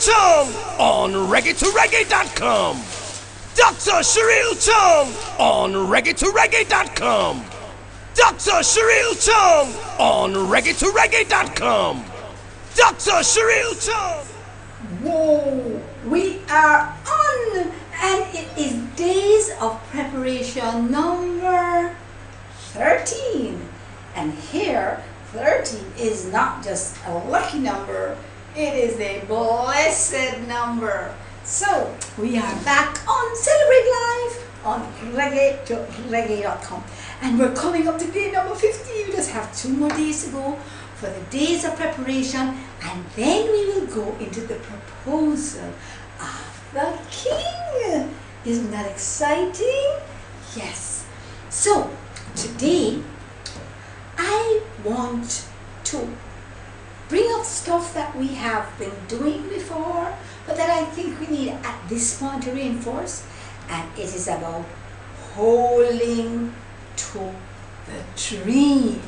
Chung on reggae2reggae.com. Dr. Cheryl Chung on reggae2reggae.com. Dr. Cheryl Chung on reggae2reggae.com. Dr. Cheryl Chung. Whoa, we are on, and it is days of preparation number 13. And here, 13 is not just a lucky number, it is a blessed number. So, we are back on Celebrate Live on reggae2reggae.com. And we're coming up to day number 50. We just have 2 more days to go for the days of preparation, and then we will go into the proposal of the king. Isn't that exciting? Yes. So, today, I want to bring up stuff that we have been doing before, but that I think we need at this point to reinforce, and it is about holding to the dream.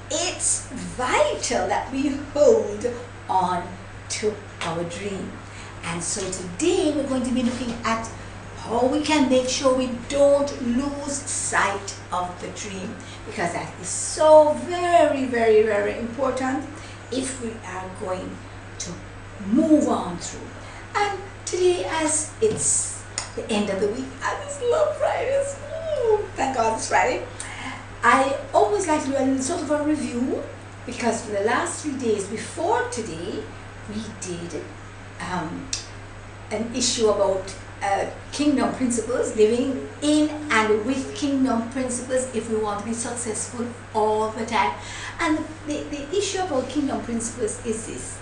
It's vital that we hold on to our dream. And so today we're going to be looking at how we can make sure we don't lose sight of the dream, because that is so very, very, very important if we are going to move on through. And today, as it's the end of the week, I just love Fridays. Thank God it's Friday. I always like to do a little sort of a review, because for the last 3 days before today, we did an issue about kingdom principles, living in and with kingdom principles if we want to be successful all the time. And the issue about kingdom principles is this: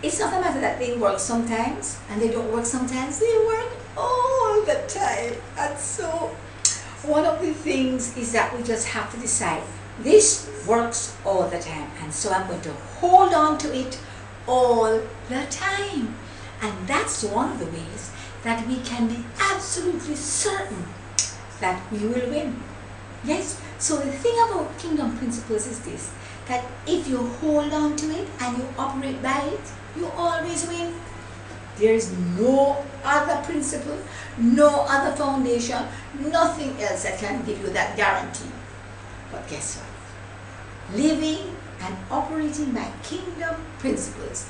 it's not a matter that they work sometimes and they don't work sometimes, they work all the time. And so one of the things is that we just have to decide, this works all the time, and so I'm going to hold on to it all the time. And that's one of the ways that we can be absolutely certain that we will win. Yes, so the thing about kingdom principles is this, that if you hold on to it and you operate by it, you always win. There is no other principle, no other foundation, nothing else that can give you that guarantee. But guess what? Living and operating by kingdom principles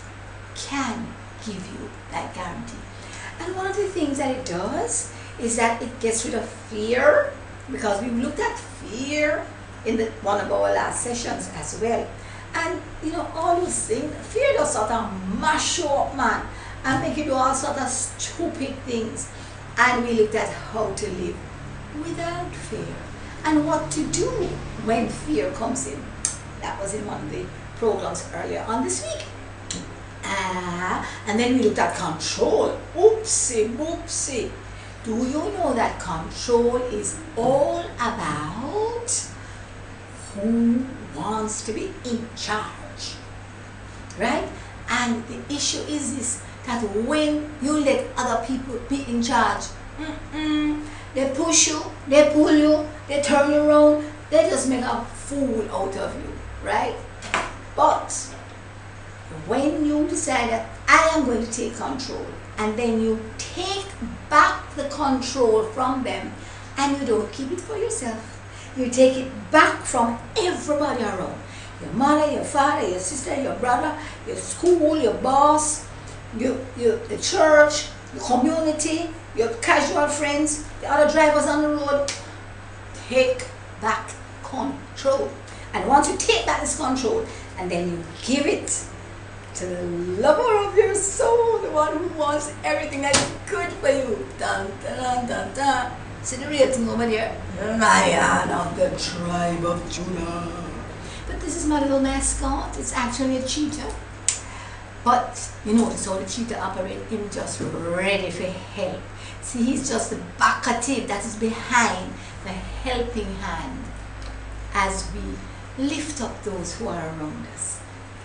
can give you that guarantee. And one of the things that it does is that it gets rid of fear, because we've looked at fear in one of our last sessions as well. And you know, all those things, fear does sort of mash you up, man, and make you do all sort of stupid things. And we looked at how to live without fear and what to do when fear comes in. That was in one of the programs earlier on this week. And then we looked at control. Oopsie boopsie. Do you know that control is all about who wants to be in charge? Right? And the issue is this, that when you let other people be in charge, they push you, they pull you, they turn you around, they just make a fool out of you, right? But when you decide that I am going to take control, and then you take back the control from them, and you don't keep it for yourself, you take it back from everybody around, your mother, your father, your sister, your brother, your school, your boss, the church, your community, your casual friends, the other drivers on the road. Take back control. And once you take back this control, and then you give it to the lover of your soul, the one who wants everything that is good for you. Dun, dun, dun, dun. See the rating over there? Lion of the tribe of Judah. But this is my little mascot. It's actually a cheetah. But you notice how the cheetah operates, him just ready for help. See, he's just the backative that is behind the helping hand as we lift up those who are around us.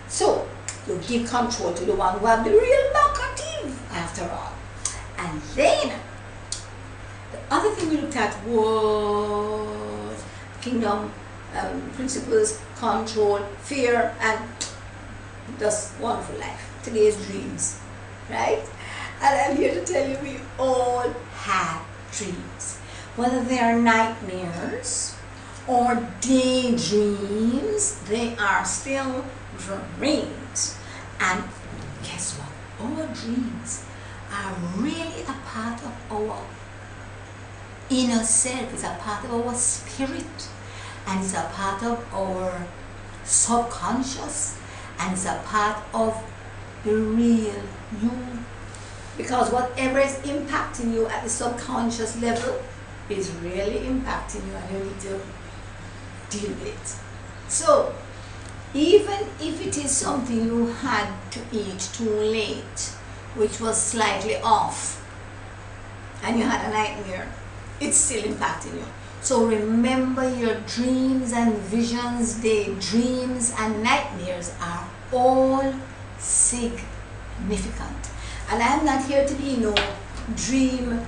So, you give control to the one who have the real backative after all. And then, the other thing we looked at was kingdom principles, control, fear, and just wonderful life. Today's dreams, right? And I'm here to tell you we all have dreams. Whether they are nightmares or daydreams, they are still dreams. And guess what? Our dreams are really a part of our inner self, it's a part of our spirit, and it's a part of our subconscious, and it's a part of the real you. Because whatever is impacting you at the subconscious level is really impacting you, and you need to deal with it. So, even if it is something you had to eat too late, which was slightly off, and you had a nightmare, it's still impacting you. So remember, your dreams and visions, daydreams and nightmares are all significant. And I'm not here to be no dream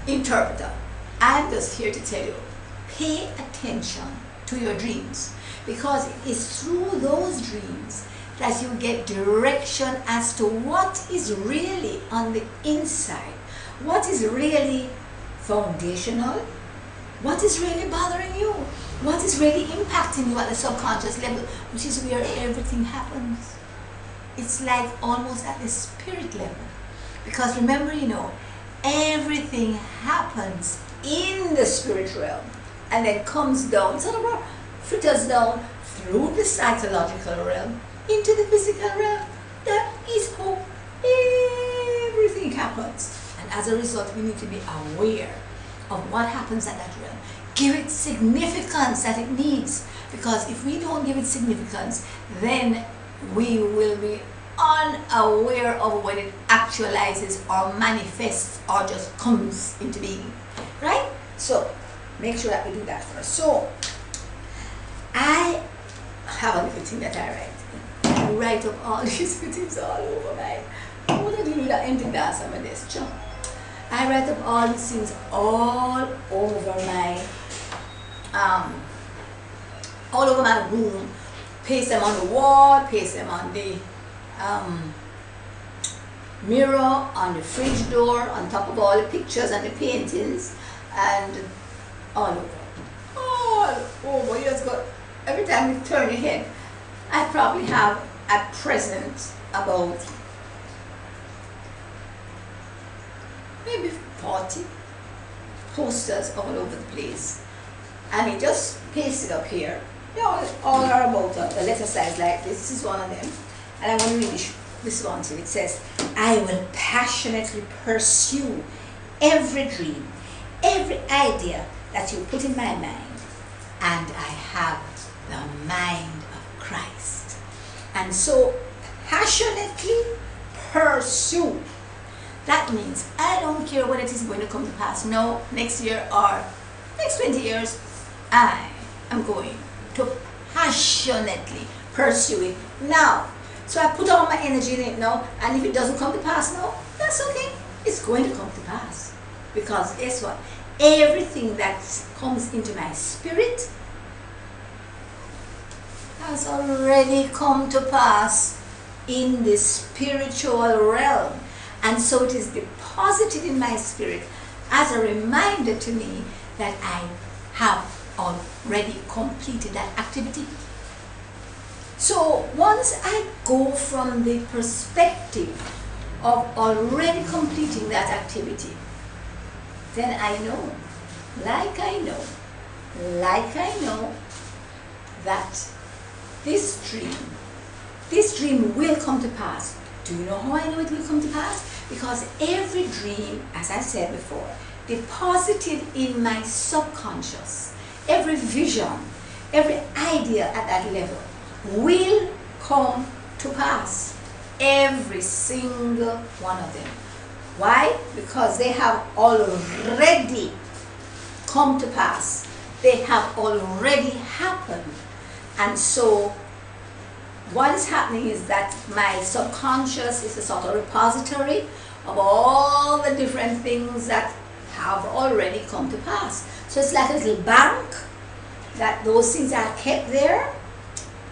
interpreter. I'm just here to tell you, pay attention to your dreams, because it is through those dreams that you get direction as to what is really on the inside, what is really foundational, what is really bothering you, what is really impacting you at the subconscious level, which is where everything happens. It's like almost at the spirit level. Because remember, everything happens in the spirit realm and then comes down, sort of filters down through the psychological realm into the physical realm. That is how everything happens. And as a result, we need to be aware of what happens at that realm. Give it significance that it needs. Because if we don't give it significance, then we will be unaware of when it actualizes or manifests or just comes into being. Right? So, make sure that we do that first. So, I have a little thing that I write. I write up all these things all over my... What do you do that empty glass on my desk, John? I write up all these things all over my room, paste them on the wall, paste them on the mirror, on the fridge door, on top of all the pictures and the paintings, and all over. You just got, every time you turn your head, I probably have at present about maybe 40 posters all over the place, and he just pasted up here. All are about a letter size like this. This is one of them, and I'm going to read this one to you. It says, I will passionately pursue every dream, every idea that you put in my mind, and I have the mind of Christ. And so, passionately pursue. That means I don't care when it is going to come to pass. No, next year or next 20 years, I am going to passionately pursue it now. So I put all my energy in it now, and if it doesn't come to pass now, that's okay. It's going to come to pass. Because guess what? Everything that comes into my spirit has already come to pass in the spiritual realm. And so it is deposited in my spirit as a reminder to me that I have already completed that activity. So once I go from the perspective of already completing that activity, then I know, like I know that this dream will come to pass. Do you know how I know it will come to pass? Because every dream, as I said before, deposited in my subconscious, every vision, every idea at that level will come to pass. Every single one of them. Why? Because they have already come to pass. They have already happened. And so what is happening is that my subconscious is a sort of repository of all the different things that have already come to pass. So it's like a little bank that those things are kept there,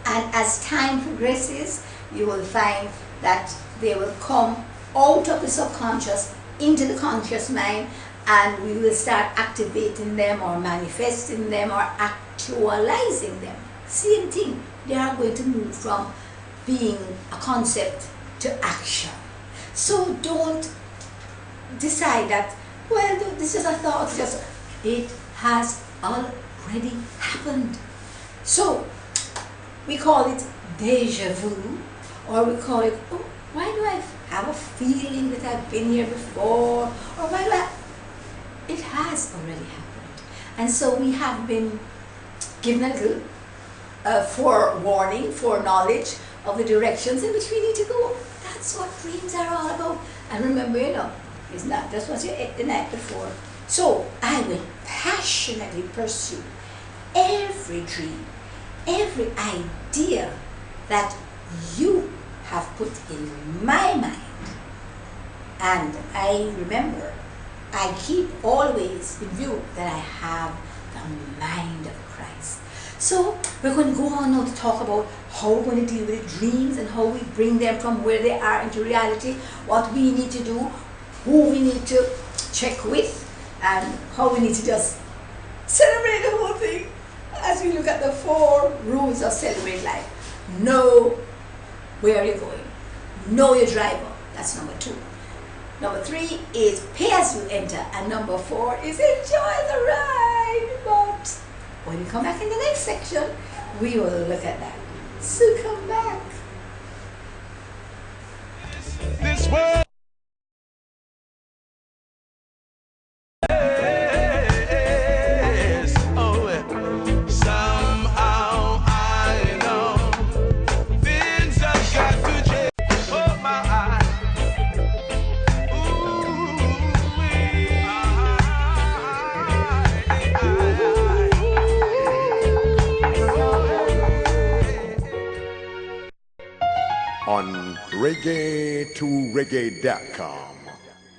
and as time progresses, you will find that they will come out of the subconscious into the conscious mind, and we will start activating them or manifesting them or actualizing them. Same thing. They are going to move from being a concept to action. So don't decide that, well, this is a thought, it has already happened. So we call it deja vu, or we call it, oh, why do I have a feeling that I've been here before, or why do I, it has already happened. And so we have been given a little forewarning, foreknowledge of the directions in which we need to go. That's what dreams are all about. And remember, it's not just what you ate the night before. So I will passionately pursue every dream, every idea that you have put in my mind. And I remember, I keep always in view that I have the mind of Christ. So we're going to go on now to talk about how we're going to deal with dreams and how we bring them from where they are into reality, what we need to do, who we need to check with, and how we need to just celebrate the whole thing as we look at the 4 rules of celebrate life. Know where you're going. Know your driver. That's number 2. Number 3 is pay as you enter. And number 4 is enjoy the ride. But when we come back in the next section, we will look at that. So come back. This world. On reggae2reggae.com,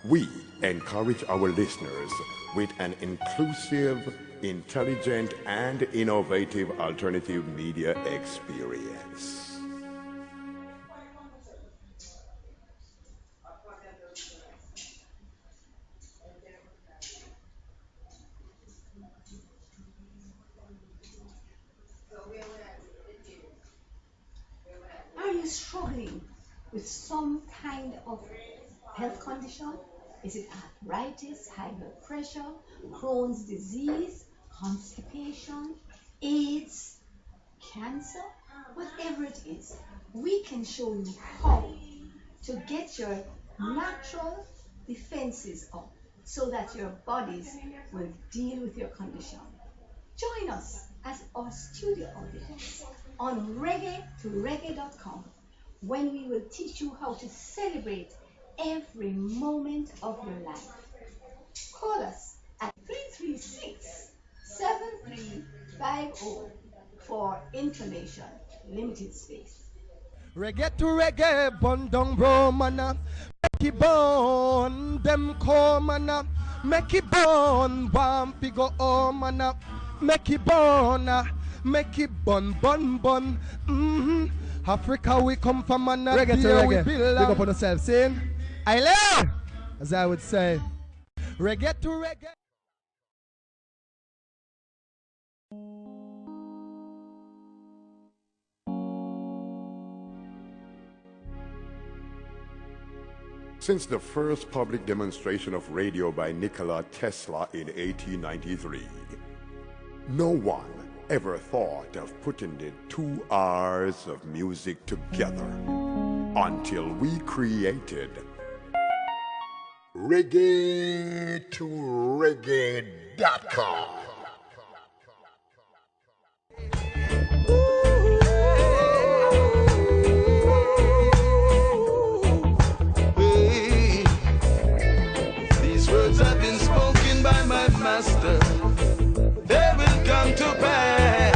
we encourage our listeners with an inclusive, intelligent, and innovative alternative media experience. Are you struggling with some kind of health condition? Is it arthritis, high blood pressure, Crohn's disease, constipation, AIDS, cancer? Whatever it is, we can show you how to get your natural defenses up so that your bodies will deal with your condition. Join us as our studio audience on reggae2reggae.com when we will teach you how to celebrate every moment of your life. Call us at 336-7350 for information. Limited space. Reggae to reggae, bun down Romana. Make it burn, them come mana. Make it burn, one figure oh mana. Make it burn, make it bun. Africa we come from mana. Reggae to reggae, big up on yourself, see? I love, as I would say. Reggae to reggae. Since the first public demonstration of radio by Nikola Tesla in 1893, no one ever thought of putting the 2 hours of music together until we created reggae2reggae.com. Have been spoken by my master, they will come to pass.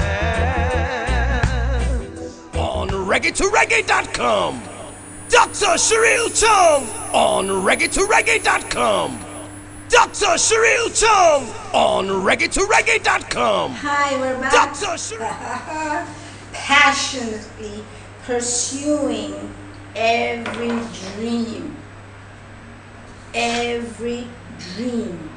On reggae2reggae.com, Dr. Cheryl Chung on reggae2reggae.com. Dr. Cheryl Chung on reggae2reggae.com. Hi, we're back. Dr. Cheryl. Passionately pursuing every dream every dream,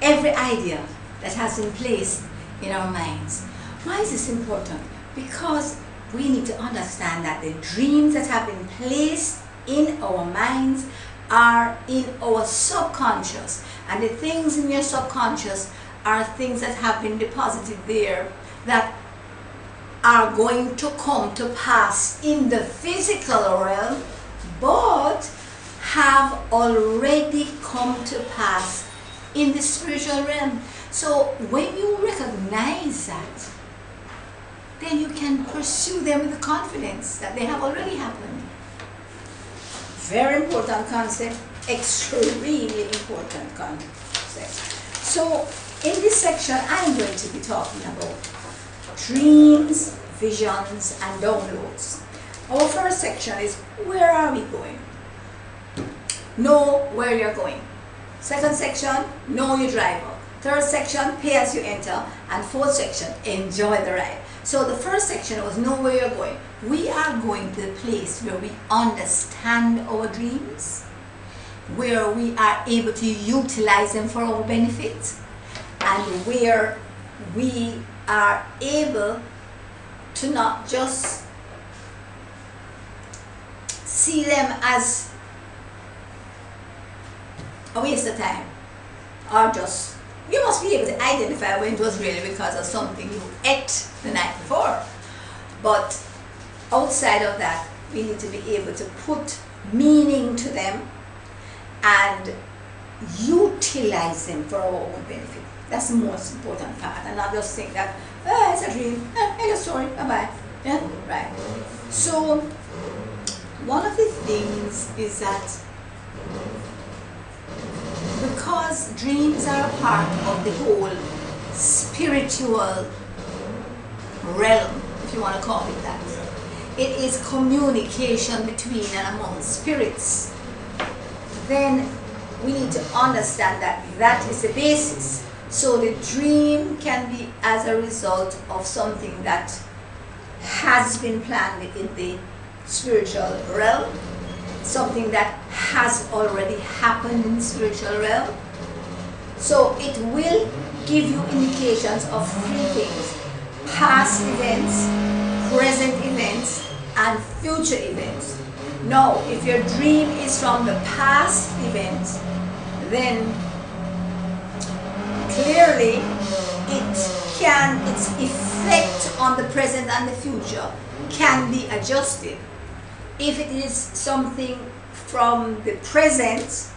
every idea that has been placed in our minds. Why is this important? Because we need to understand that the dreams that have been placed in our minds are in our subconscious, and the things in your subconscious are things that have been deposited there that are going to come to pass in the physical realm, but have already come to pass in the spiritual realm. So when you recognize that, then you can pursue them with the confidence that they have already happened. Very important concept, extremely important concept. So in this section, I'm going to be talking about dreams, visions, and downloads. Our first section is, where are we going? Know where you're going. Second section, know your driver. Third section, pay as you enter. And fourth section, enjoy the ride. So the first section was know where you're going. We are going to the place where we understand our dreams, where we are able to utilize them for our benefit, and where we are able to not just see them as a waste of time, or just, you must be able to identify when it was really because of something you ate the night before. But outside of that, we need to be able to put meaning to them and utilize them for our own benefit. That's the most important part, and not just think that, oh, it's a dream, end of story, bye-bye. Yeah? Right. So one of the things is that because dreams are a part of the whole spiritual realm, if you want to call it that, it is communication between and among spirits, then we need to understand that that is the basis. So the dream can be as a result of something that has been planned in the spiritual realm, something that has already happened in the spiritual realm. So it will give you indications of three things: past events, present events, and future events. Now, if your dream is from the past event, then clearly its effect on the present and the future can be adjusted. If it is something from the present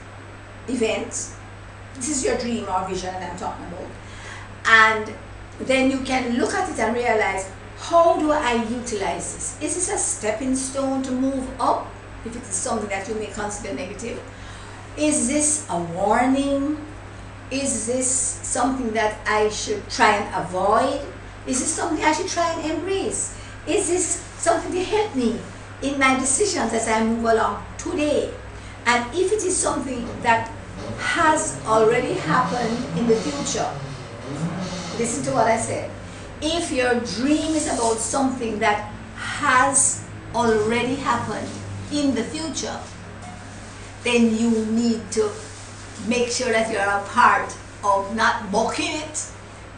event, this is your dream or vision that I'm talking about, and then you can look at it and realize, how do I utilize this? Is this a stepping stone to move up, if it is something that you may consider negative? Is this a warning? Is this something that I should try and avoid? Is this something I should try and embrace? Is this something to help me in my decisions as I move along today? And if it is something that has already happened in the future, listen to what I said. If your dream is about something that has already happened in the future, then you need to make sure that you're a part of not mocking it,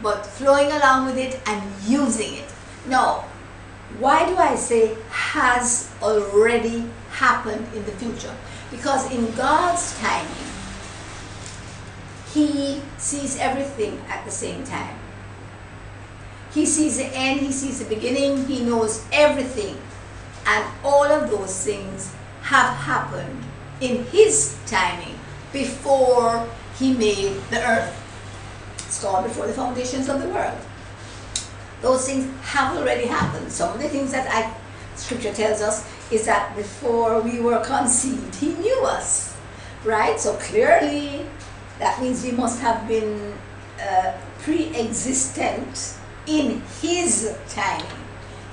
but flowing along with it and using it. Now, why do I say has already happened in the future? Because in God's timing, He sees everything at the same time. He sees the end, He sees the beginning, He knows everything. And all of those things have happened in His timing before He made the earth. It's called before the foundations of the world. Those things have already happened. Some of the things that Scripture tells us is that before we were conceived, He knew us, right? So clearly, that means we must have been pre-existent in His timing.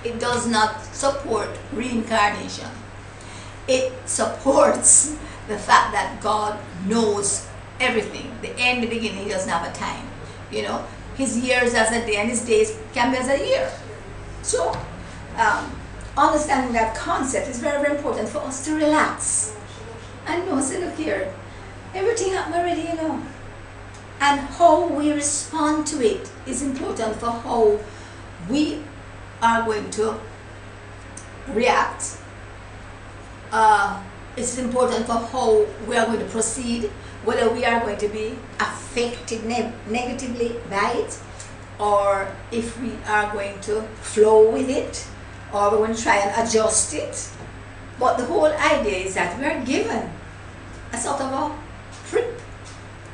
It does not support reincarnation. It supports the fact that God knows everything. The end, the beginning, He doesn't have a time. You know, His years as a day and His days can be as a year. So, understanding that concept is very, very important for us to relax and know, say, look here, Everything happened already, you know. And how we respond to it is important for how we are going to react. It's important for how we are going to proceed, whether we are going to be affected negatively by it, or if we are going to flow with it, or we're going to try and adjust it. But the whole idea is that we are given a sort of a prep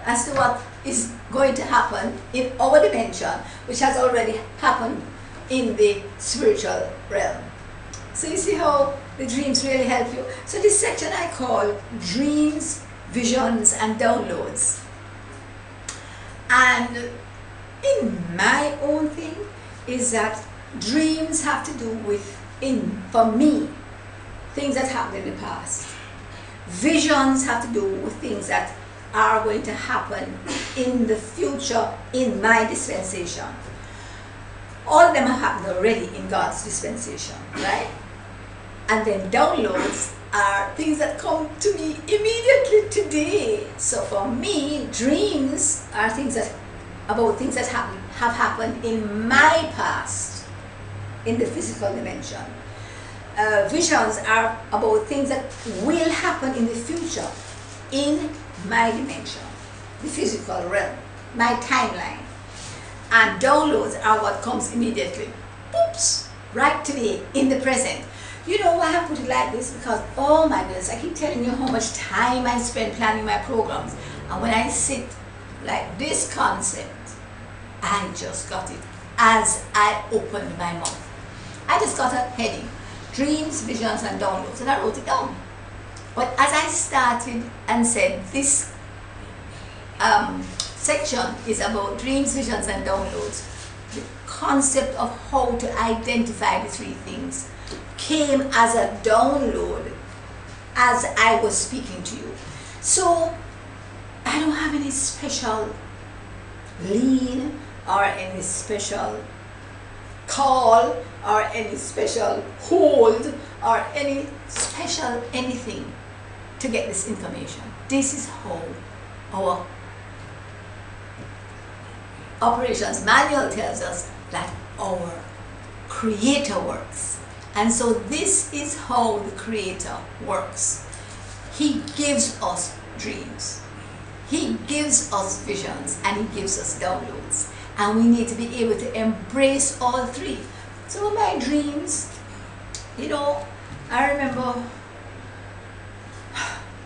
as to what is going to happen in our dimension, which has already happened in the spiritual realm. So you see how the dreams really help you. So this section I call Dreams, Visions and Downloads. And in my own thing is that dreams have to do with, for me, things that happened in the past. Visions have to do with things that are going to happen in the future in my dispensation. All of them have happened already in God's dispensation, right? And then downloads are things that come to me immediately today. So for me, dreams are about things that have happened in my past, in the physical dimension. Visions are about things that will happen in the future in my dimension, the physical realm, my timeline. And downloads are what comes immediately, oops, right today, in the present. You know why I put it like this? Because, oh my goodness, I keep telling you how much time I spend planning my programs. And when I sit like this concept, I just got it as I opened my mouth. I just got a heading, Dreams, Visions and Downloads, and I wrote it down. But as I started and said this section is about dreams, visions and downloads, the concept of how to identify the three things came as a download as I was speaking to you. So I don't have any special lead or any special call or any special hold or any special anything to get this information. This is how our operations manual tells us that our creator works. And so this is how the creator works. He gives us dreams, he gives us visions, and he gives us downloads. And we need to be able to embrace all three. So my dreams, you know, I remember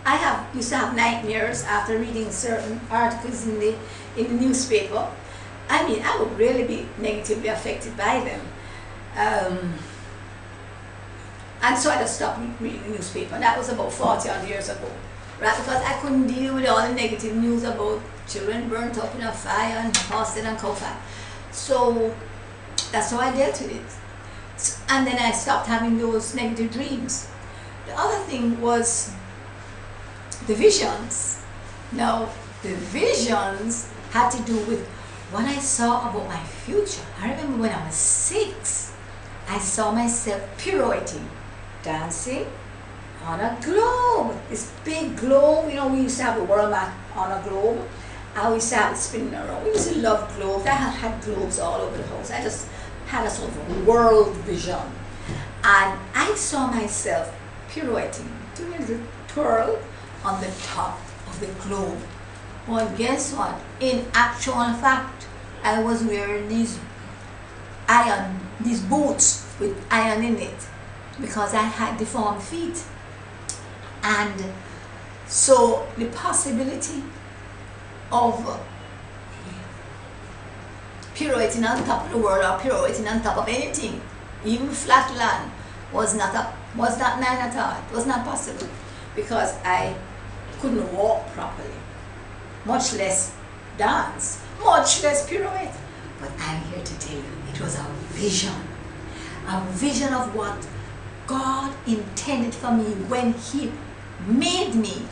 I used to have nightmares after reading certain articles in the newspaper. I mean, I would really be negatively affected by them. And so I just stopped reading the newspaper. And that was about 40 odd years ago, right? Because I couldn't deal with all the negative news about children burnt up in a fire and Boston and Kofa. So that's how I dealt with it. And then I stopped having those negative dreams. The other thing was the visions. Now, the visions had to do with what I saw about my future. I remember when I was 6, I saw myself pirouetting, dancing on a globe. This big globe, you know, we used to have a world map on a globe. I used to have it spinning around. We used to love globes. I had globes all over the house. I just had a sort of world vision. And I saw myself pirouetting, doing a little twirl on the top of the globe. Well, guess what? In actual fact, I was wearing these boots with iron in it because I had deformed feet. And so the possibility of pirouetting on top of the world or pirouetting on top of anything, even flat land, was not 9 at all. It was not possible because I couldn't walk properly, much less dance, much less pirouette. But I'm here to tell you, it was a vision of what God intended for me when He made me.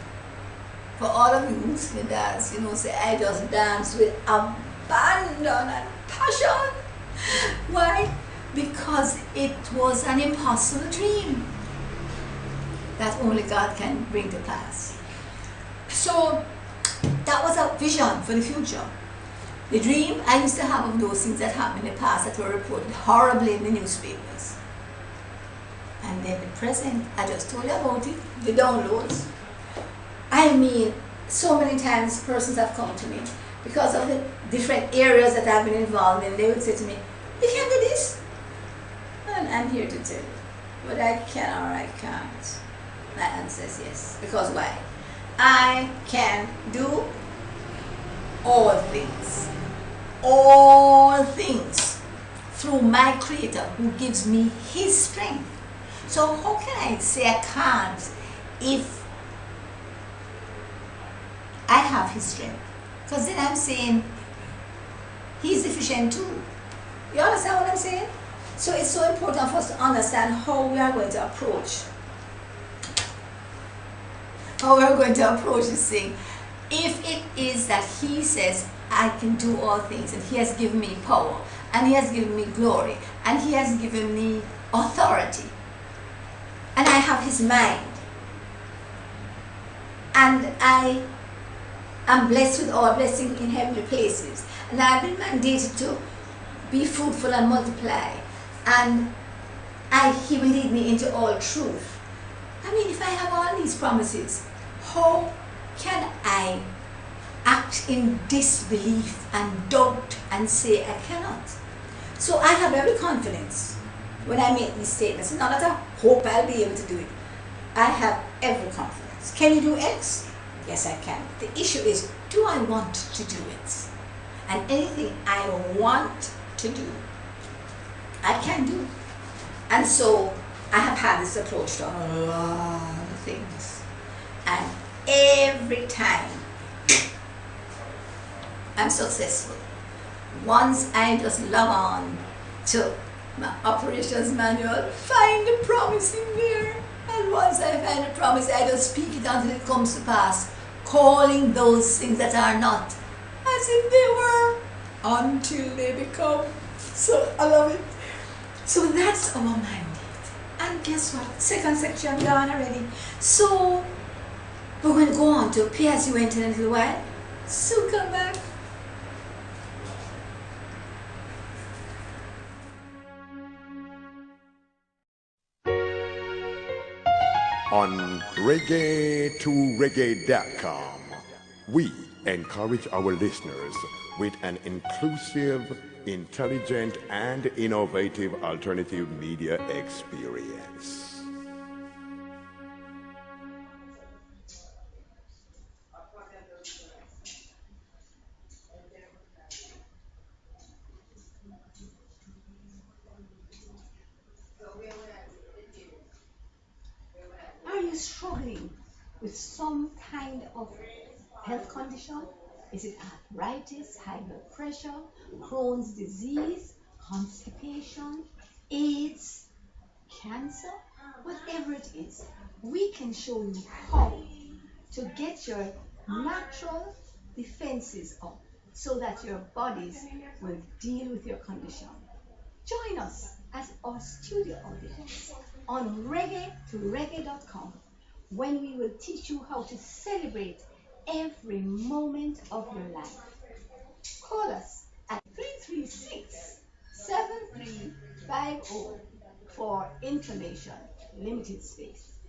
For all of you who can dance, you know, say, I just dance with abandon and passion. Why? Because it was an impossible dream that only God can bring to pass. So That was a vision for the future. The dream I used to have of those things that happened in the past that were reported horribly in the newspapers. And then the present, I just told you about it, the downloads. I mean, so many times persons have come to me because of the different areas that I've been involved in. They would say to me, you can do this? And I'm here to tell you, but I can or I can't. My answer is yes. Because why? I can do all things through my Creator who gives me His strength. So how can I say I can't if I have His strength? Because then I'm saying He's efficient too. You understand what I'm saying? So it's so important for us to understand how we are going to approach this thing. If it is that He says, I can do all things, and He has given me power, and He has given me glory, and He has given me authority, and I have His mind, and I am blessed with all blessing in heavenly places, and I've been mandated to be fruitful and multiply, and He will lead me into all truth. I mean, if I have all these promises, how can I act in disbelief and doubt and say I cannot? So I have every confidence when I make these statements. Not that I hope I'll be able to do it. I have every confidence. Can you do X? Yes, I can. The issue is, do I want to do it? And anything I want to do, I can do. And so I have had this approach to a lot of things. And every time I'm successful. Once I just log on to my operations manual, find the promise in there. And once I find a promise, I just speak it until it comes to pass, calling those things that are not as if they were, until they become. So I love it. So that's our mandate. And guess what? Second section done already. So we're going to go on to pay as you went in a little while. So come back. On reggae2reggae.com, we encourage our listeners with an inclusive, intelligent, and innovative alternative media experience. Are you struggling with some kind of health condition? Is it arthritis, high blood pressure, Crohn's disease, constipation, AIDS, cancer? Whatever it is, we can show you how to get your natural defenses up so that your bodies will deal with your condition. Join us as our studio audience on reggae2reggae.com when we will teach you how to celebrate every moment of your life. Call us at 336-7350 for information. Limited space.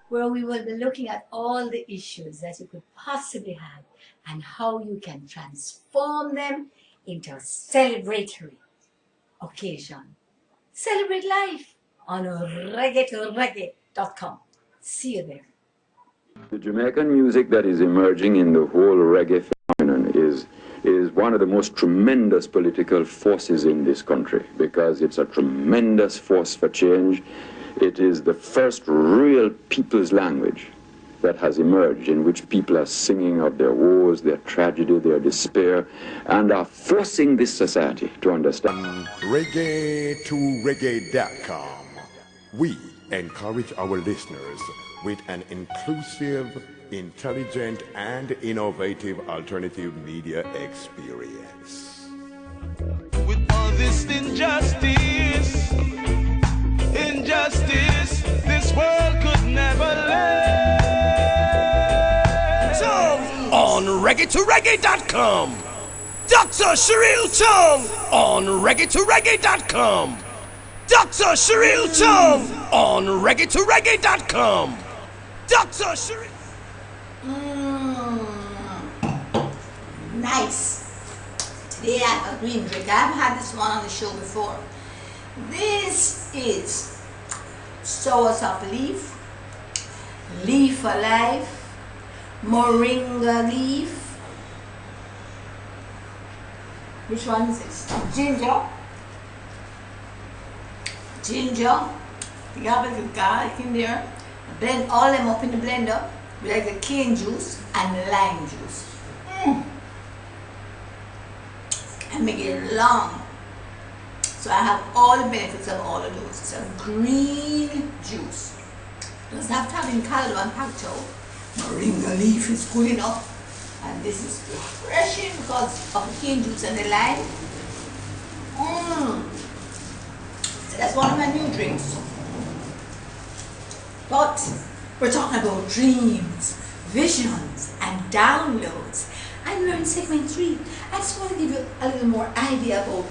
Where we will be looking at all the issues that you could possibly have and how you can transform them into a celebratory occasion. Celebrate life on reggae2reggae.com. See you there. The Jamaican music that is emerging in the whole reggae phenomenon is one of the most tremendous political forces in this country, because it's a tremendous force for change. It is the first real people's language that has emerged, in which people are singing of their woes, their tragedy, their despair, and are forcing this society to understand. Reggae2reggae.com, we encourage our listeners with an inclusive, intelligent, and innovative alternative media experience. With all this injustice, this world could never on reggae2reggae.com. Dr. Sheril Chung on reggae2reggae.com. Dr. Sheril Chung on reggae2reggae.com. Dr. Sheril. Nice. Today I have a green drink. I haven't had this one on the show before. This is Sours of Leaf, Leaf Alive, Moringa Leaf. Which one is this? Ginger. Ginger. You have a little garlic in there. Blend all them up in the blender with like the cane juice and lime juice. And make it long. So I have all the benefits of all of those. It's a green juice. Doesn't have to have in caldo and pacto. Moringa leaf is good enough. And this is refreshing because of the cane juice and the lime. So that's one of my new drinks. But we're talking about dreams, visions, and downloads. And we're in segment 3. I just want to give you a little more idea about,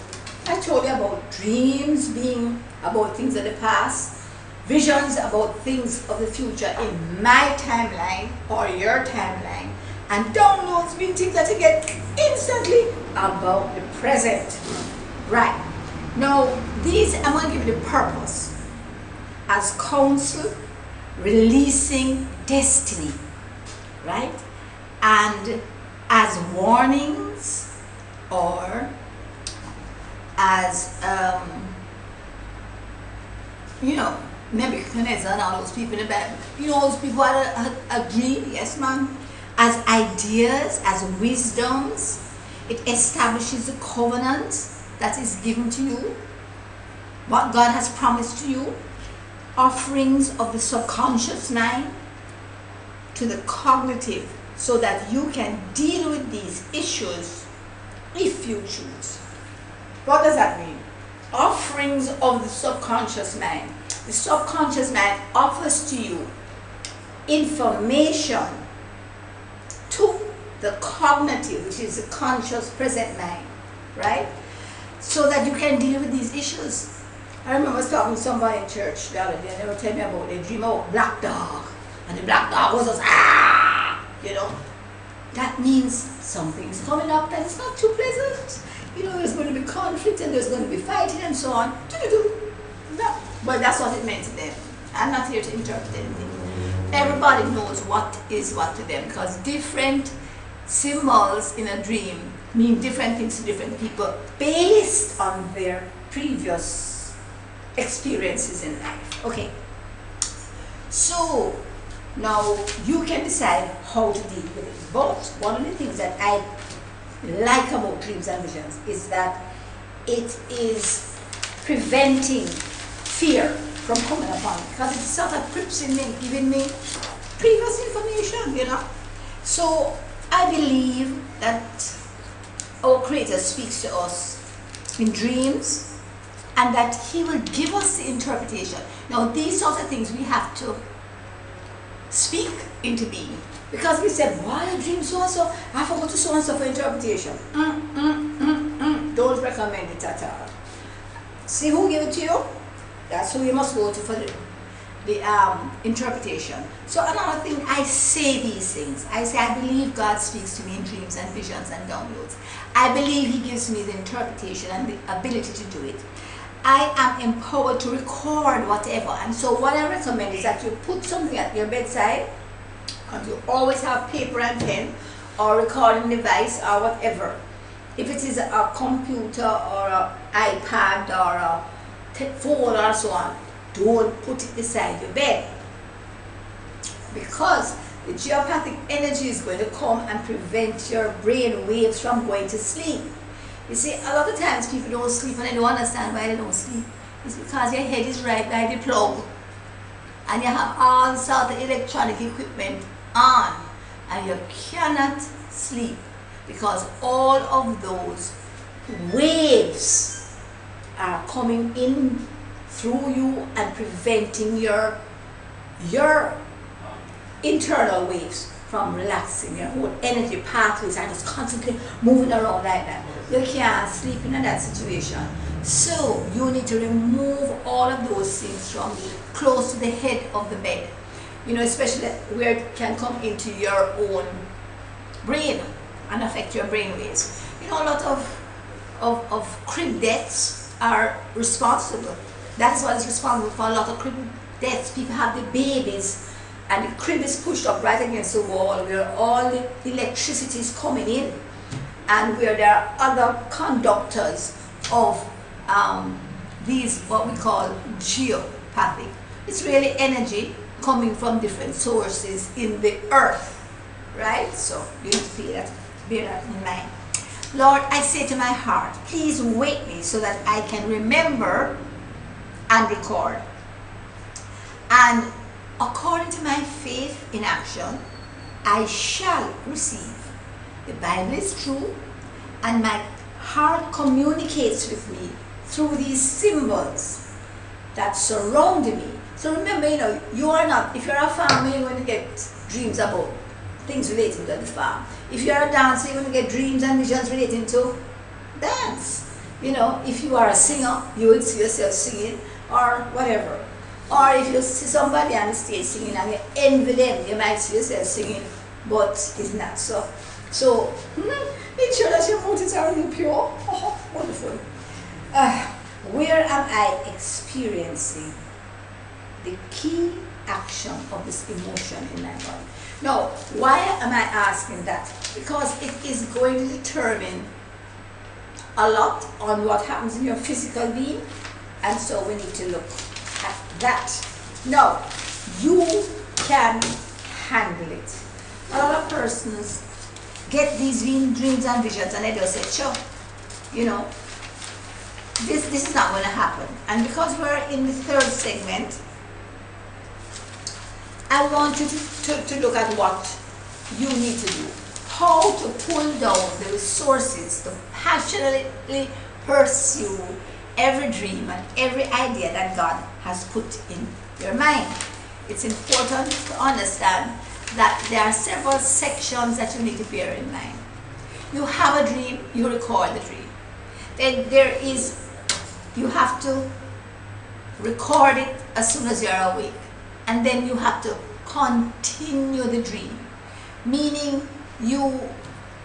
I told you about dreams being about things of the past, visions about things of the future in my timeline or your timeline, and downloads being things that you get instantly about the present. Right. Now, these, I'm going to give you the purpose as counsel, releasing destiny, right? And as warnings or as, you know, Nebuchadnezzar and all those people in the Bible, you know, those people had a dream, yes ma'am, as ideas, as wisdoms. It establishes the covenant that is given to you, what God has promised to you, offerings of the subconscious mind to the cognitive, so that you can deal with these issues if you choose. What does that mean? Offerings of the subconscious mind. The subconscious mind offers to you information to the cognitive, which is the conscious present mind, right? So that you can deal with these issues. I remember I was talking to somebody in church the other day, and they were telling me about their dream about black dog. And the black dog was just, you know. That means something's coming up that is not too pleasant. You know, there's going to be conflict and there's going to be fighting and so on. No. But that's what it meant to them. I'm not here to interpret anything. Everybody knows what is what to them, because different symbols in a dream mean different things to different people based on their previous experiences in life. Okay. So now you can decide how to deal with it. But one of the things that I like about dreams and visions is that it is preventing fear from coming upon me, because it sort of creeps in me, giving me previous information, you know. So I believe that our Creator speaks to us in dreams, and that He will give us the interpretation. Now these sorts of things we have to speak into being, because we said, why I dream so and so, I forgot to so and so for interpretation. Don't recommend it at all. See who gave it to you? That's who you must go to for the interpretation. So another thing, I say these things. I say I believe God speaks to me in dreams and visions and downloads. I believe He gives me the interpretation and the ability to do it. I am empowered to record whatever, and so what I recommend is that you put something at your bedside, and you always have paper and pen or recording device or whatever. If it is a computer or an iPad or a phone or so on, don't put it beside your bed, because the geopathic energy is going to come and prevent your brain waves from going to sleep. You see, a lot of times people don't sleep, and I don't understand why they don't sleep. It's because your head is right by the plug, and you have all sorts of electronic equipment on, and you cannot sleep because all of those waves are coming in through you and preventing your internal waves from relaxing. Your whole energy pathways are just constantly moving around like that. You can't sleep in that situation. So you need to remove all of those things from close to the head of the bed. You know, especially where it can come into your own brain and affect your brain waves. You know, a lot of crib deaths are responsible. That's what is responsible for a lot of crib deaths. People have the babies and the crib is pushed up right against the wall where all the electricity is coming in and where there are other conductors of these, what we call geopathic. It's really energy coming from different sources in the earth, right? So you need to bear that in mind. Lord, I say to my heart, please wake me so that I can remember and record. And according to my faith in action, I shall receive. The Bible is true, and my heart communicates with me through these symbols that surround me. So remember, you know, you are not, if you're a farmer, you're going to get dreams about things relating to the farm. If you're a dancer, you're going to get dreams and visions relating to dance. You know, if you are a singer, you will see yourself singing or whatever. Or if you see somebody on the stage singing and you envy them, you might see yourself singing, but it's not so. So, ensure that your motives are really pure. Oh, wonderful. Where am I experiencing the key action of this emotion in my body? Now, why am I asking that? Because it is going to determine a lot on what happens in your physical being, and so we need to look at that. Now, you can handle it. A lot of persons get these dreams and visions and they just say, sure, you know, this is not going to happen. And because we're in the third segment, I want you to look at what you need to do. How to pull down the resources to passionately pursue every dream and every idea that God has put in your mind. It's important to understand that there are several sections that you need to bear in mind. You have a dream, you record the dream. Then there is, you have to record it as soon as you're awake. And then you have to continue the dream. Meaning you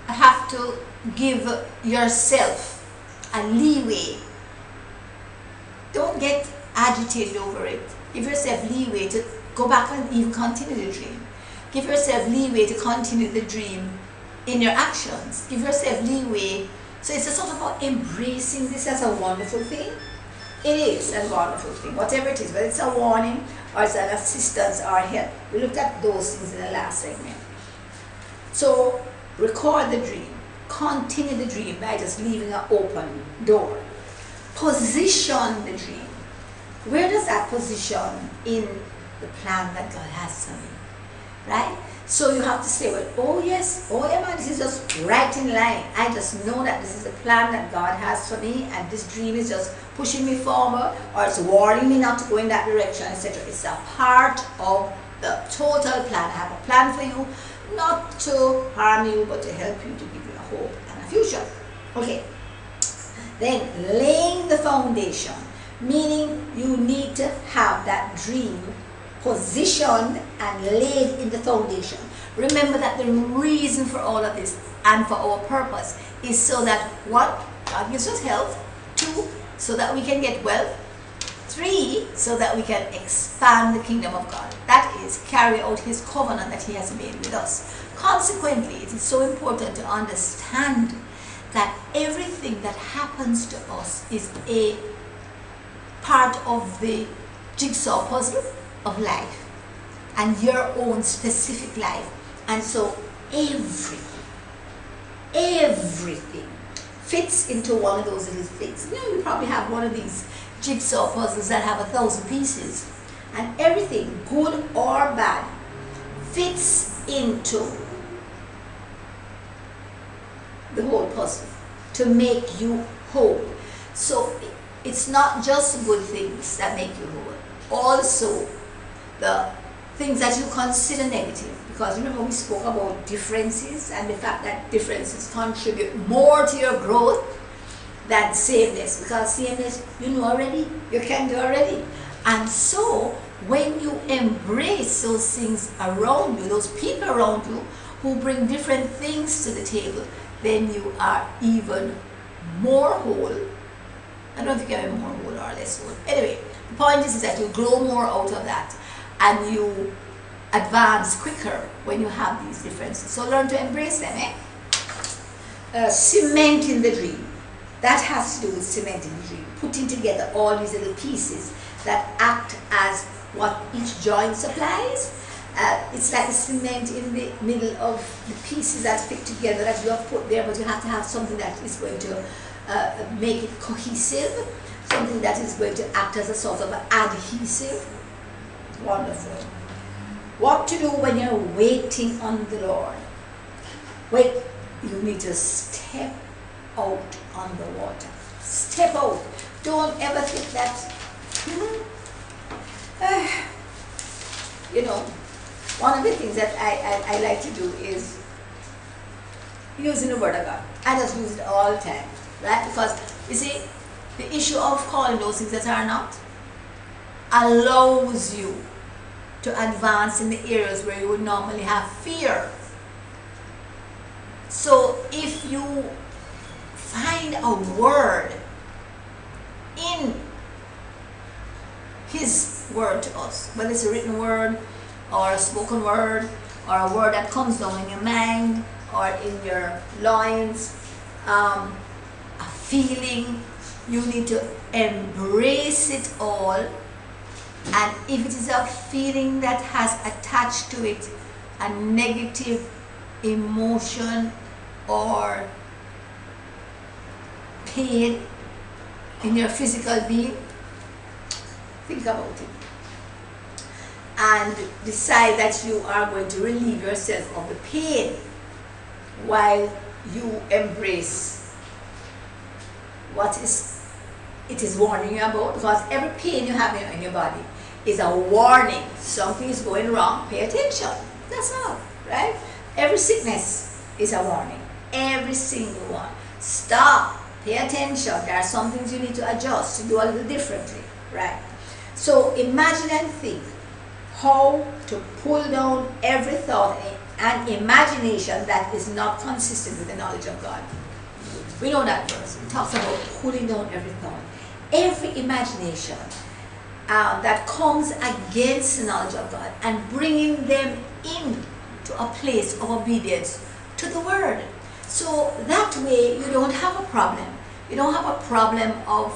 have to give yourself a leeway. Don't get agitated over it. Give yourself leeway to go back and even continue the dream. Give yourself leeway to continue the dream in your actions. Give yourself leeway. So it's a sort of about embracing this as a wonderful thing. It is a wonderful thing, whatever it is, whether it's a warning or it's an assistance or help. We looked at those things in the last segment. So record the dream. Continue the dream by just leaving an open door. Position the dream. Where does that position in the plan that God has for me? Right? So you have to say, well, oh yes, oh yeah, man, this is just right in line. I just know that this is the plan that God has for me, and this dream is just pushing me forward, or it's warning me not to go in that direction, etc. It's a part of the total plan. I have a plan for you, not to harm you, but to help you, to give you a hope and a future. Okay. Then laying the foundation, meaning you need to have that dream positioned and laid in the foundation. Remember that the reason for all of this and for our purpose is so that, one, God gives us health; two, so that we can get wealth; three, so that we can expand the kingdom of God. That is, carry out His covenant that He has made with us. Consequently, it is so important to understand that everything that happens to us is a part of the jigsaw puzzle of life and your own specific life. And so everything fits into one of those little things. You know, you probably have one of these jigsaw puzzles that have 1,000 pieces, and everything, good or bad, fits into the whole puzzle to make you whole. So it's not just good things that make you whole. Also, the things that you consider negative, because remember we spoke about differences and the fact that differences contribute more to your growth than sameness, because sameness you know already, you can do already. And so when you embrace those things around you, those people around you who bring different things to the table, then you are even more whole. I don't think I'm more whole or less whole. Anyway, the point is that you grow more out of that and you advance quicker when you have these differences. So learn to embrace them. Cementing the dream. That has to do with cementing the dream. Putting together all these little pieces that act as what each joint supplies. It's like the cement in the middle of the pieces that fit together that you have put there, but you have to have something that is going to make it cohesive, something that is going to act as a sort of adhesive. Wonderful. What to do when you're waiting on the Lord? Wait, you need to step out on the water. Step out. Don't ever think that, you know, one of the things that I like to do is using the Word of God. I just use it all the time, right? Because, you see, the issue of calling those things that are not allows you to advance in the areas where you would normally have fear. So if you find a word in His word to us, whether it's a written word or a spoken word or a word that comes down in your mind or in your loins, a feeling, you need to embrace it all. And if it is a feeling that has attached to it a negative emotion or pain in your physical being, think about it and decide that you are going to relieve yourself of the pain while you embrace what it is warning you about, because every pain you have in your body is a warning. Something is going wrong. Pay attention. That's all, right? Every sickness is a warning. Every single one. Stop. Pay attention. There are some things you need to adjust, to do a little differently, right? So imagine and think how to pull down every thought and imagination that is not consistent with the knowledge of God. We know that verse. It talks about pulling down every thought, every imagination that comes against the knowledge of God, and bringing them in to a place of obedience to the Word. So that way you don't have a problem. You don't have a problem of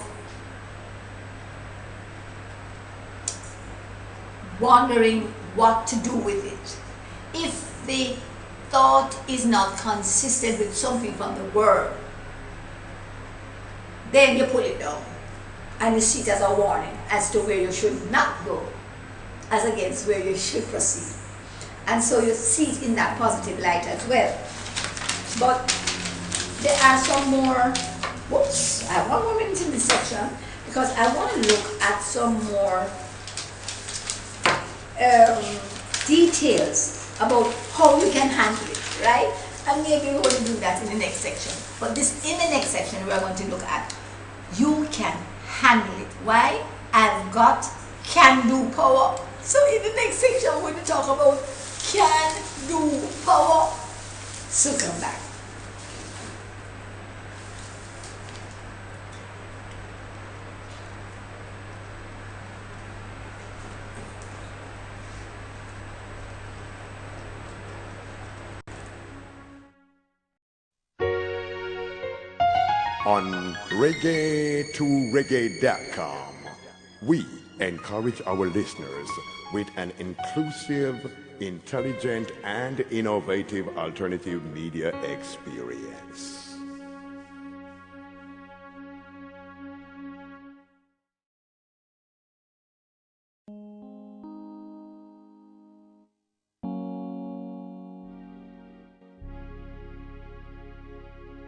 wondering what to do with it. If the thought is not consistent with something from the Word, then you put it down and you see it as a warning as to where you should not go, as against where you should proceed. And so you see it in that positive light as well. But there are some more, whoops, I have one more minute in this section because I want to look at some more details about how you can handle it, right? And maybe we're going to do that in the next section. But this, in the next section, we are going to look at you can handle it. Why? I've got can-do power. So in the next section, we're going to talk about can-do power. So come back. On reggae2reggae.com, we encourage our listeners with an inclusive, intelligent, and innovative alternative media experience.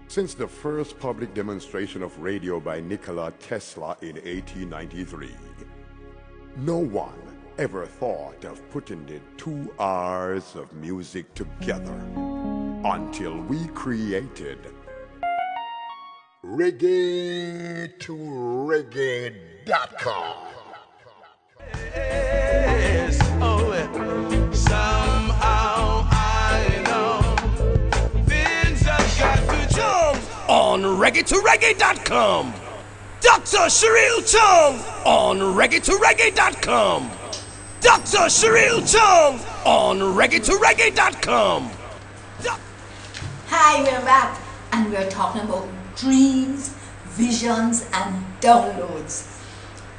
Since the first public demonstration of radio by Nikola Tesla in 1893, no one ever thought of putting the 2 hours of music together until we created Reggae2Reggae.com. Yes, oh, somehow I know things have got to Chung on Reggae2Reggae.com. Dr. Sheril Chung on Reggae2Reggae.com. Dr. Sheril Chung on Reggae2Reggae.com. Hi, we're back and we're talking about dreams, visions and downloads.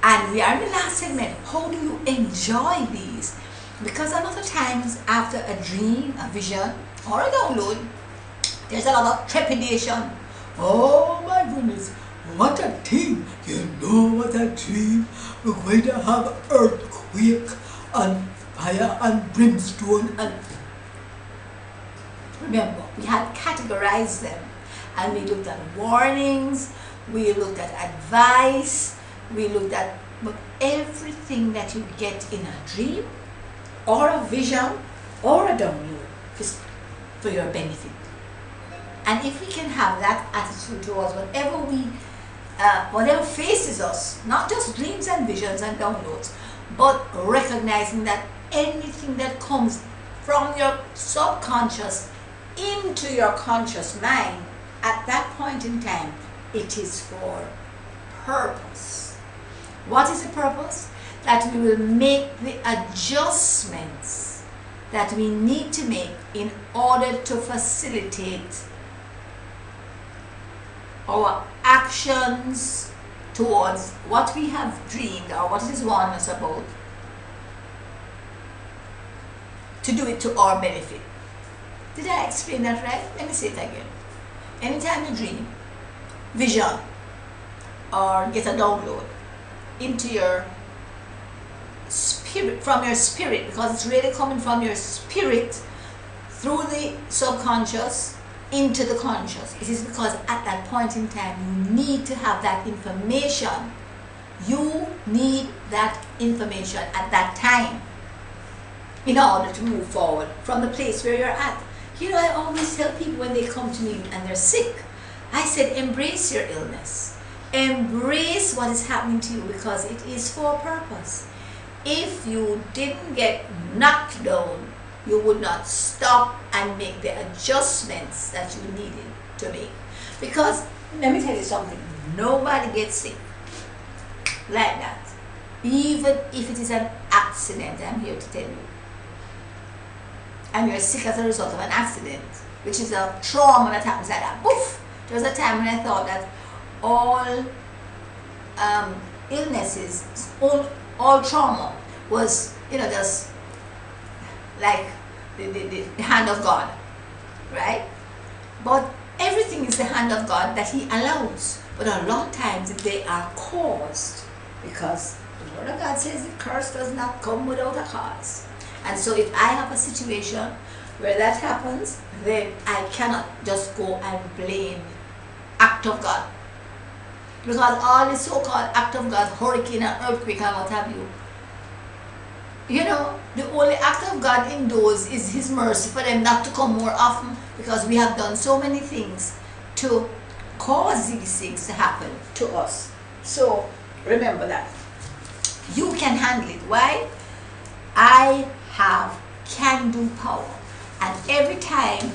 And we are in the last segment. How do you enjoy these? Because a lot of times after a dream, a vision or a download, there's a lot of trepidation. Oh my goodness, what a thing. You know what a dream. We're going to have an earthquake and fire and brimstone. And remember, we had categorized them and we looked at warnings, we looked at advice, we looked at everything that you get in a dream or a vision or a download is for your benefit. And if we can have that attitude towards whatever faces us, not just dreams and visions and downloads, but recognizing that anything that comes from your subconscious into your conscious mind, at that point in time, it is for purpose. What is the purpose? That we will make the adjustments that we need to make in order to facilitate our actions towards what we have dreamed or what it is warning us about, to do it to our benefit. Did I explain that right? Let me say it again. Anytime you dream, vision, or get a download into your spirit, from your spirit, because it's really coming from your spirit through the subconscious into the conscious, it is because at that point in time you need to have that information. You need that information at that time in order to move forward from the place where you're at. You know, I always tell people when they come to me and they're sick, I said, embrace your illness. Embrace what is happening to you because it is for a purpose. If you didn't get knocked down, you would not stop and make the adjustments that you needed to make. Because, let me tell you something, nobody gets sick like that. Even if it is an accident, I'm here to tell you. And you're sick as a result of an accident, which is a trauma that happens like that. Poof! There was a time when I thought that all illnesses, all trauma was, just like the hand of God, right? But everything is the hand of God that He allows. But a lot of times they are caused because the Word of God says the curse does not come without a cause. And so if I have a situation where that happens, then I cannot just go and blame act of God. Because all the so-called act of God, hurricane and earthquake and what have you, the only act of God in those is His mercy for them not to come more often, because we have done so many things to cause these things to happen to us. So remember that. You can handle it. Why? I have can-do power. And every time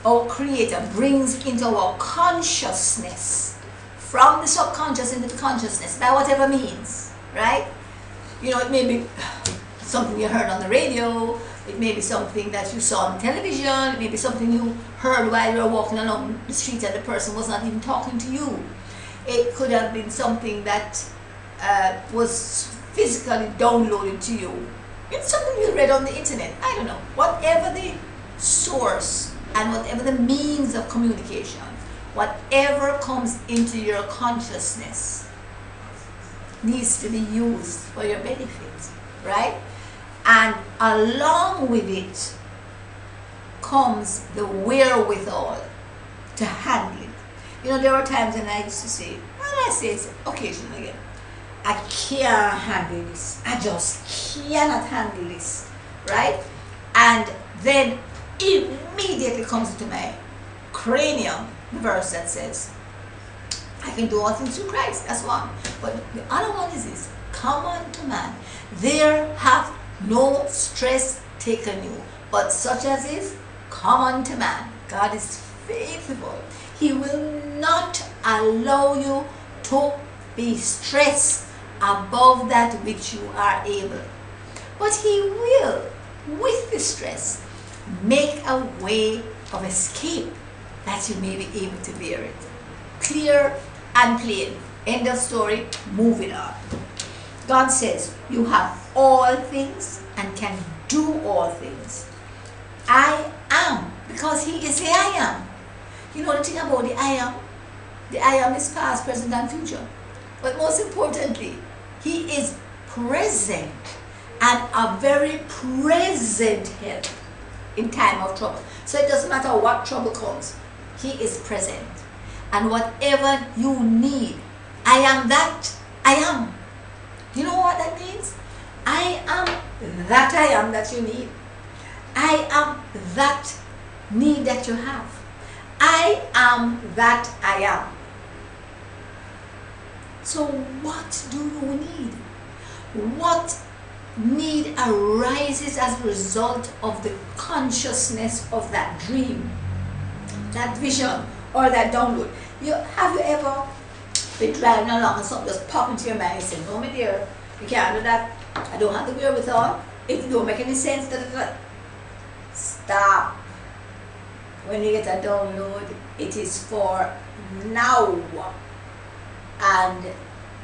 our Creator brings into our consciousness, from the subconscious into the consciousness, by whatever means, right? It may be something you heard on the radio, it may be something that you saw on television, it may be something you heard while you were walking along the street and the person was not even talking to you. It could have been something that was physically downloaded to you. It's something you read on the internet, I don't know. Whatever the source and whatever the means of communication, whatever comes into your consciousness needs to be used for your benefit, right? And along with it comes the wherewithal to handle it. There were times when I used to say, and I say it occasionally again, I can't handle this. I just cannot handle this, right? And then immediately comes to my cranium the verse that says, I can do all things through Christ. That's one. But the other one is this: come unto man. There hath no stress taken you, but such as is, come unto man. God is faithful. He will not allow you to be stressed above that which you are able. But He will, with the stress, make a way of escape that you may be able to bear it. Clear and plain. End of story. Moving on. God says you have all things and can do all things. I am, because He is the I am. You know the thing about the I am? The I am is past, present, and future. But most importantly, He is present, and a very present help in time of trouble. So it doesn't matter what trouble comes, He is present. And whatever you need, I am that I am. You know what that means? I am that I am that you need. I am that need that you have. I am that I am. So what do you need? What need arises as a result of the consciousness of that dream, that vision, or that download? Have you ever been driving along and something just pop into your mind and say, no, my dear, you can't do that. I don't have the wherewithal. It don't make any sense. Stop. When you get a download, it is for now. And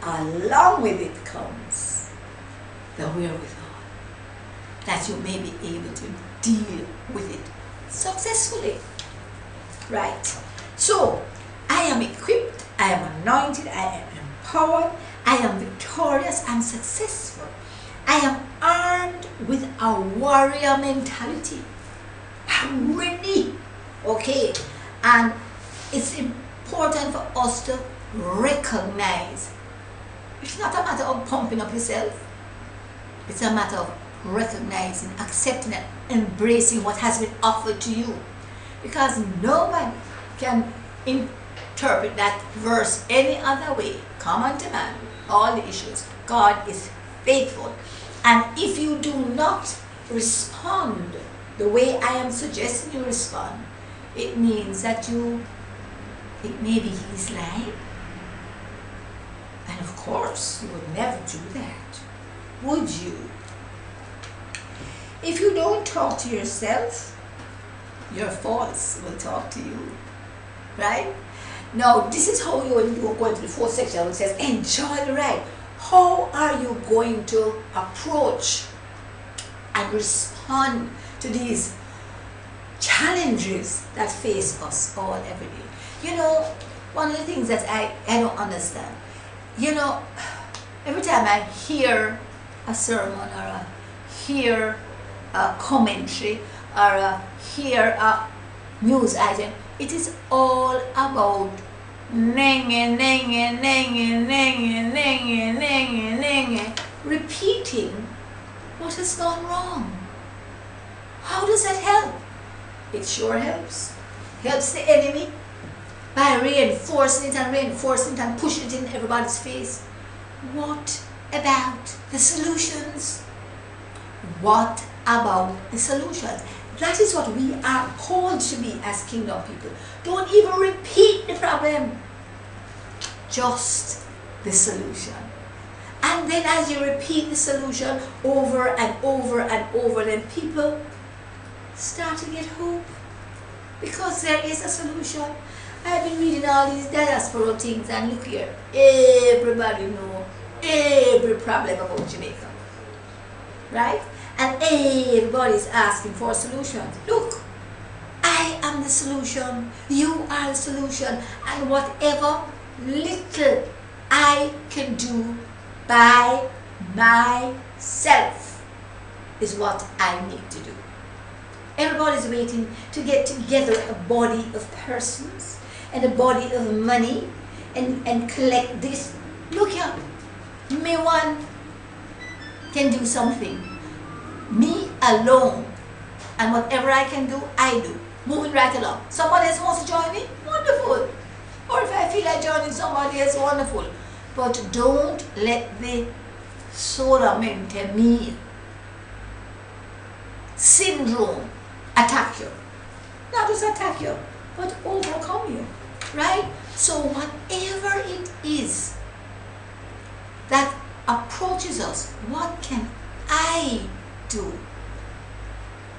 along with it comes the wherewithal that you may be able to deal with it successfully. Right? So, I am equipped, I am anointed, I am empowered, I am victorious, I am successful. I am armed with a warrior mentality. I'm ready. Okay? And it's important for us to recognize. It's not a matter of pumping up yourself. It's a matter of recognizing, accepting, and embracing what has been offered to you. Because nobody can interpret that verse any other way. Come unto man, all the issues. God is faithful. And if you do not respond the way I am suggesting you respond, it means that it may be He's lying. And of course, you would never do that, would you? If you don't talk to yourself, your thoughts will talk to you, right? Now, this is how you go into the fourth section, which says, enjoy the ride. How are you going to approach and respond to these challenges that face us all every day? You know, one of the things that I don't understand, you know, every time I hear a sermon or hear a commentary or hear a news item, it is all about repeating what has gone wrong. How does that help? It sure helps. Helps the enemy by reinforcing it and pushing it in everybody's face. What about the solutions? What about the solutions? That is what we are called to be as kingdom people. Don't even repeat the problem. Just the solution. And then as you repeat the solution over and over and over, then people start to get hope. Because there is a solution. I've been reading all these diaspora things, and look here. Everybody know every problem about Jamaica. Right? And everybody's asking for solutions. Look, I am the solution. You are the solution. And whatever little I can do by myself is what I need to do. Everybody's waiting to get together a body of persons and a body of money and collect this. Look here, Me one can do something. Me alone. And whatever I can do, I do. Moving right along. Somebody else wants to join me? Wonderful. Or if I feel like joining somebody else, wonderful. But don't let the solamente me syndrome attack you. Not just attack you, but overcome you. Right? So whatever it is that approaches us, what can I do?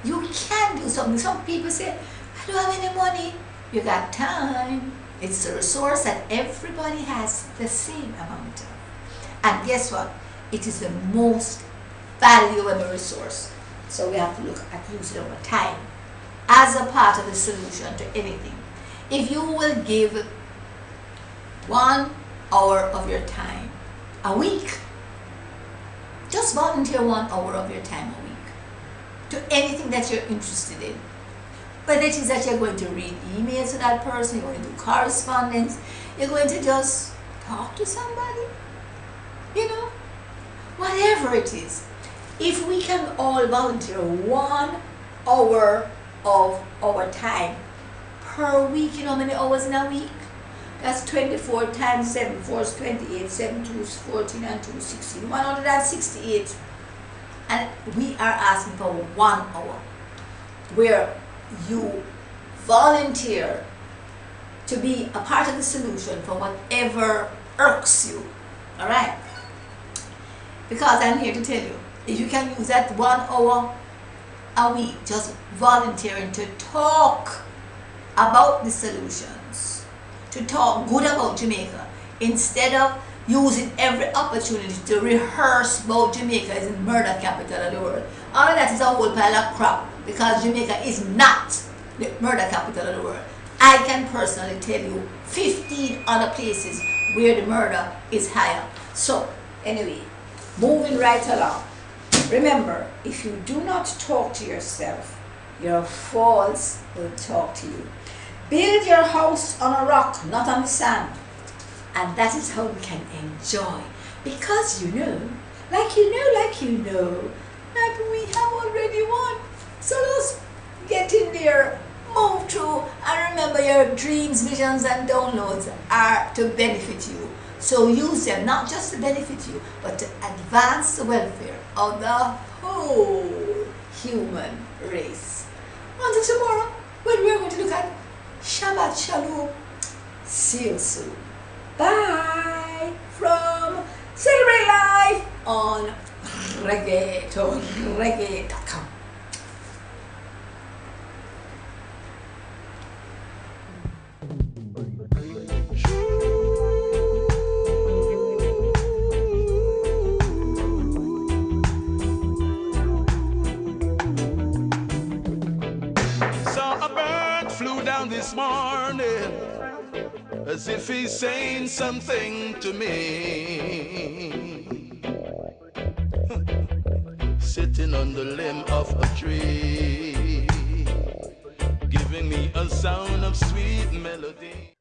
You can do something. Some people say, I don't have any money. You got time. It's a resource that everybody has the same amount of. And guess what? It is the most valuable resource. So we have to look at using our time as a part of the solution to anything. If you will give 1 hour of your time a week, just volunteer 1 hour of your time a week to anything that you're interested in. Whether it is that you're going to read emails to that person, you're going to do correspondence, you're going to just talk to somebody, you know, whatever it is. If we can all volunteer 1 hour of our time per week, you know how many hours in a week? That's 24 times 7, 4 is 28, 7 2 is 14 and 2 is 16, 168. And we are asking for 1 hour where you volunteer to be a part of the solution for whatever irks you. All right? Because I'm here to tell you, if you can use that 1 hour a week, just volunteering to talk about the solutions, to talk good about Jamaica, instead of using every opportunity to rehearse about Jamaica as the murder capital of the world. All of that is a whole pile of crap, because Jamaica is not the murder capital of the world. I can personally tell you 15 other places where the murder is higher. So, anyway, moving right along. Remember, if you do not talk to yourself, your faults will talk to you. Build your house on a rock, not on the sand. And that is how we can enjoy. Because you know, like we have already won. So let's get in there, move through, and remember your dreams, visions, and downloads are to benefit you. So use them, not just to benefit you, but to advance the welfare of the whole human race. Until tomorrow, when we're going to look at Shabbat Shalom. See you soon. Bye from Celebrate Life on reggae.com. Saw a bird flew down this morning, as if he's saying something to me. Sitting on the limb of a tree, giving me a sound of sweet melody.